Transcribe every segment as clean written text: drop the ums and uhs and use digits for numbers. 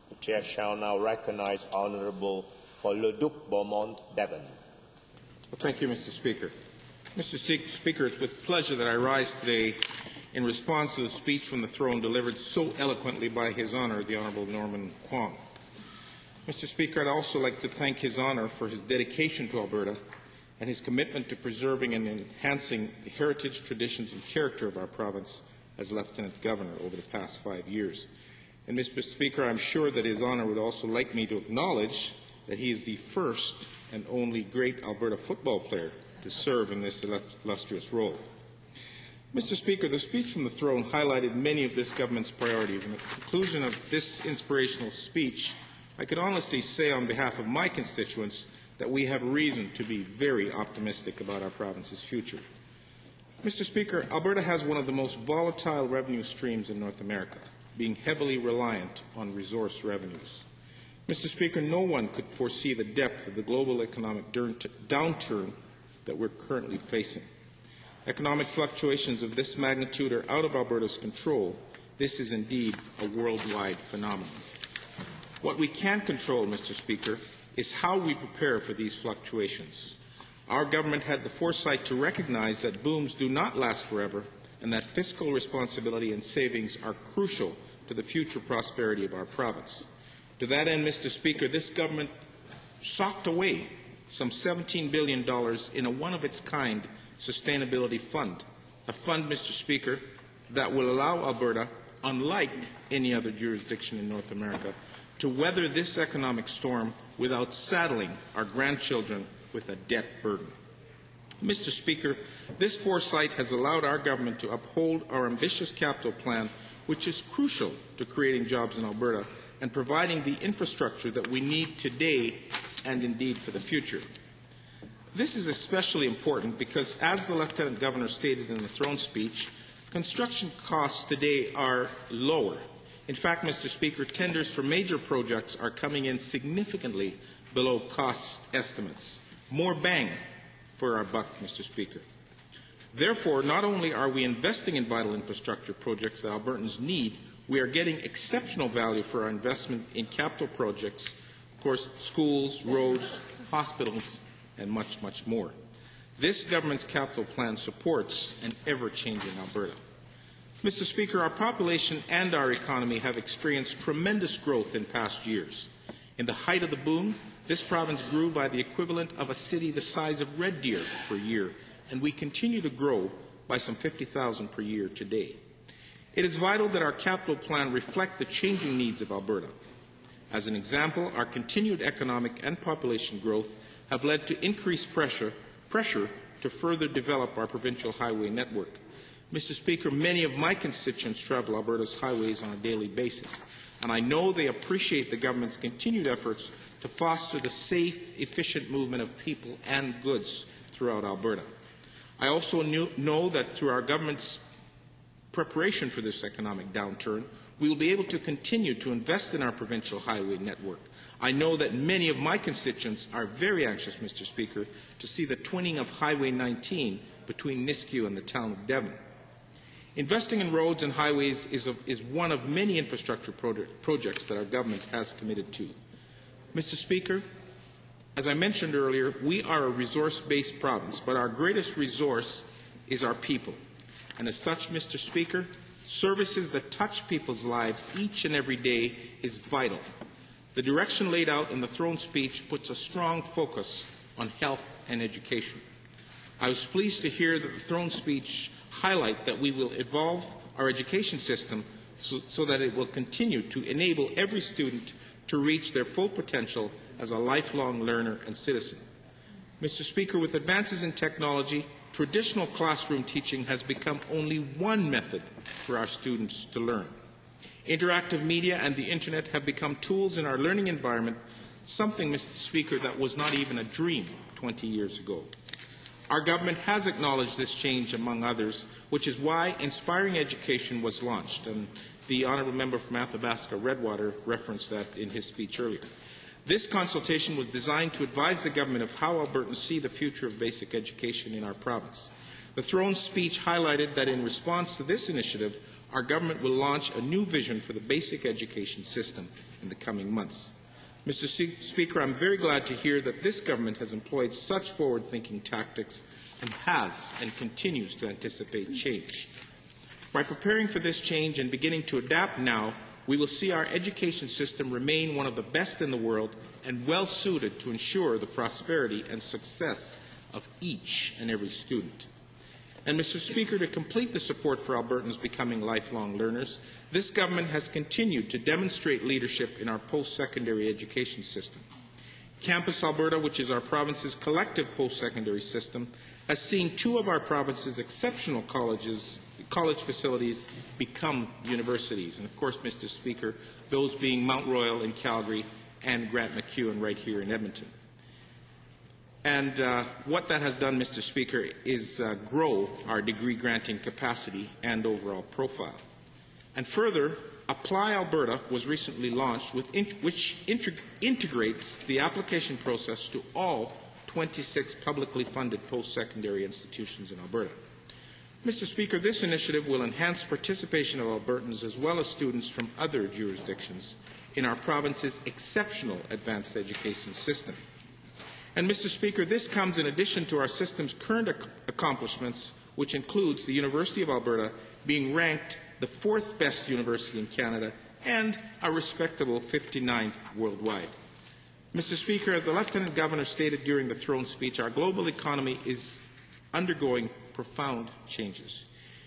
The Chair shall now recognize Honourable for Leduc-Beaumont-Devon. Well, thank you, Mr. Speaker. Mr. Speaker, it's with pleasure that I rise today in response to the speech from the throne delivered so eloquently by His Honour, the Honourable Norman Kwong. Mr. Speaker, I'd also like to thank His Honour for his dedication to Alberta and his commitment to preserving and enhancing the heritage, traditions and character of our province as Lieutenant Governor over the past 5 years. And, Mr. Speaker, I'm sure that His Honour would also like me to acknowledge that he is the first and only great Alberta football player to serve in this illustrious role. Mr. Speaker, the speech from the throne highlighted many of this government's priorities, and at the conclusion of this inspirational speech, I could honestly say on behalf of my constituents that we have reason to be very optimistic about our province's future. Mr. Speaker, Alberta has one of the most volatile revenue streams in North America, being heavily reliant on resource revenues. Mr. Speaker, no one could foresee the depth of the global economic downturn that we're currently facing. Economic fluctuations of this magnitude are out of Alberta's control. This is indeed a worldwide phenomenon. What we can control, Mr. Speaker, is how we prepare for these fluctuations. Our government had the foresight to recognize that booms do not last forever and that fiscal responsibility and savings are crucial to the future prosperity of our province. To that end, Mr. Speaker, this government socked away some $17 billion in a one-of-its-kind sustainability fund, a fund, Mr. Speaker, that will allow Alberta, unlike any other jurisdiction in North America, to weather this economic storm without saddling our grandchildren with a debt burden. Mr. Speaker, this foresight has allowed our government to uphold our ambitious capital plan, which is crucial to creating jobs in Alberta and providing the infrastructure that we need today and indeed for the future. This is especially important because, as the Lieutenant Governor stated in the throne speech, construction costs today are lower. In fact, Mr. Speaker, tenders for major projects are coming in significantly below cost estimates. More bang for our buck, Mr. Speaker. Therefore, not only are we investing in vital infrastructure projects that Albertans need, we are getting exceptional value for our investment in capital projects, of course, schools, roads, hospitals, and much, much more. This government's capital plan supports an ever-changing Alberta. Mr. Speaker, our population and our economy have experienced tremendous growth in past years. In the height of the boom, this province grew by the equivalent of a city the size of Red Deer per year, and we continue to grow by some 50,000 per year today. It is vital that our capital plan reflect the changing needs of Alberta. As an example, our continued economic and population growth have led to increased pressure to further develop our provincial highway network. Mr. Speaker, many of my constituents travel Alberta's highways on a daily basis, and I know they appreciate the government's continued efforts to foster the safe, efficient movement of people and goods throughout Alberta. I also know that through our government's preparation for this economic downturn, we will be able to continue to invest in our provincial highway network. I know that many of my constituents are very anxious, Mr. Speaker, to see the twinning of Highway 19 between Nisku and the town of Devon. Investing in roads and highways is one of many infrastructure projects that our government has committed to. Mr. Speaker, as I mentioned earlier, we are a resource-based province, but our greatest resource is our people. And as such, Mr. Speaker, services that touch people's lives each and every day is vital. The direction laid out in the throne speech puts a strong focus on health and education. I was pleased to hear that the throne speech highlight that we will evolve our education system so that it will continue to enable every student to reach their full potential as a lifelong learner and citizen. Mr. Speaker, with advances in technology, traditional classroom teaching has become only one method for our students to learn. Interactive media and the Internet have become tools in our learning environment, something, Mr. Speaker, that was not even a dream 20 years ago. Our government has acknowledged this change, among others, which is why Inspiring Education was launched, and the Honourable Member from Athabasca-Redwater referenced that in his speech earlier. This consultation was designed to advise the government of how Albertans see the future of basic education in our province. The throne speech highlighted that in response to this initiative, our government will launch a new vision for the basic education system in the coming months. Mr. Speaker, I'm very glad to hear that this government has employed such forward-thinking tactics and has and continues to anticipate change. By preparing for this change and beginning to adapt now, we will see our education system remain one of the best in the world and well suited to ensure the prosperity and success of each and every student. And Mr. Speaker, to complete the support for Albertans becoming lifelong learners, this government has continued to demonstrate leadership in our post-secondary education system. Campus Alberta, which is our province's collective post-secondary system, has seen two of our province's exceptional college facilities become universities. And of course, Mr. Speaker, those being Mount Royal in Calgary and Grant MacEwan right here in Edmonton. And what that has done, Mr. Speaker, is grow our degree-granting capacity and overall profile. And further, Apply Alberta was recently launched, which integrates the application process to all 26 publicly funded post-secondary institutions in Alberta. Mr. Speaker, this initiative will enhance participation of Albertans as well as students from other jurisdictions in our province's exceptional advanced education system. And Mr. Speaker, this comes in addition to our system's current accomplishments, which includes the University of Alberta being ranked the 4th best university in Canada and a respectable 59th worldwide. Mr. Speaker, as the Lieutenant Governor stated during the throne speech, our global economy is undergoing profound changes.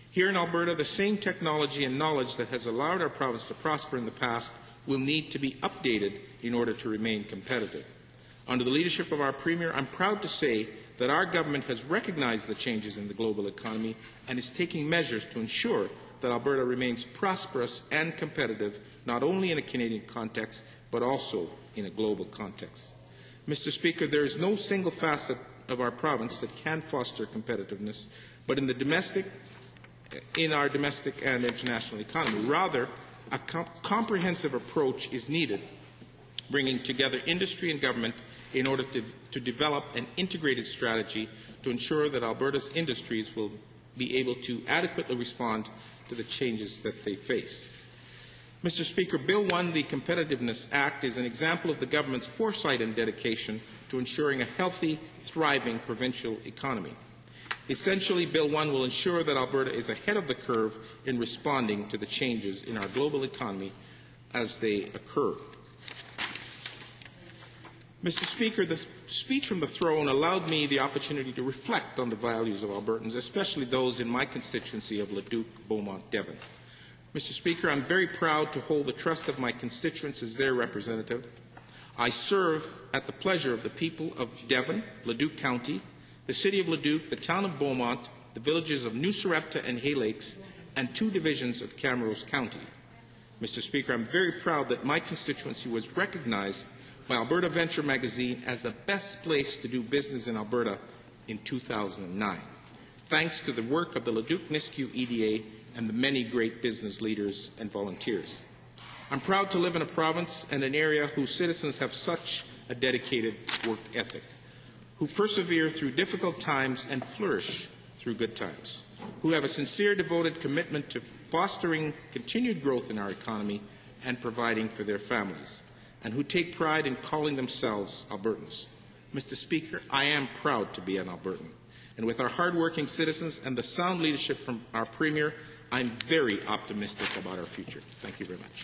Here in Alberta, the same technology and knowledge that has allowed our province to prosper in the past will need to be updated in order to remain competitive. Under the leadership of our Premier, I'm proud to say that our government has recognized the changes in the global economy and is taking measures to ensure that Alberta remains prosperous and competitive, not only in a Canadian context, but also in a global context. Mr. Speaker, there is no single facet of our province that can foster competitiveness, but in our domestic and international economy. Rather, a comprehensive approach is needed, bringing together industry and government in order to develop an integrated strategy to ensure that Alberta's industries will be able to adequately respond to the changes that they face. Mr. Speaker, Bill 1, the Competitiveness Act, is an example of the government's foresight and dedication to ensuring a healthy, thriving provincial economy. Essentially, Bill 1 will ensure that Alberta is ahead of the curve in responding to the changes in our global economy as they occur. Mr. Speaker, the speech from the throne allowed me the opportunity to reflect on the values of Albertans, especially those in my constituency of Leduc-Beaumont-Devon. Mr. Speaker, I'm very proud to hold the trust of my constituents as their representative. I serve at the pleasure of the people of Devon, Leduc County, the City of Leduc, the Town of Beaumont, the villages of New Sarepta and Hay Lakes, and 2 divisions of Camrose County. Mr. Speaker, I'm very proud that my constituency was recognized by Alberta Venture magazine as the best place to do business in Alberta in 2009, thanks to the work of the Leduc-Nisku EDA and the many great business leaders and volunteers. I'm proud to live in a province and an area whose citizens have such a dedicated work ethic, who persevere through difficult times and flourish through good times, who have a sincere, devoted commitment to fostering continued growth in our economy and providing for their families, and who take pride in calling themselves Albertans. Mr. Speaker, I am proud to be an Albertan. And with our hard-working citizens and the sound leadership from our Premier, I'm very optimistic about our future. Thank you very much.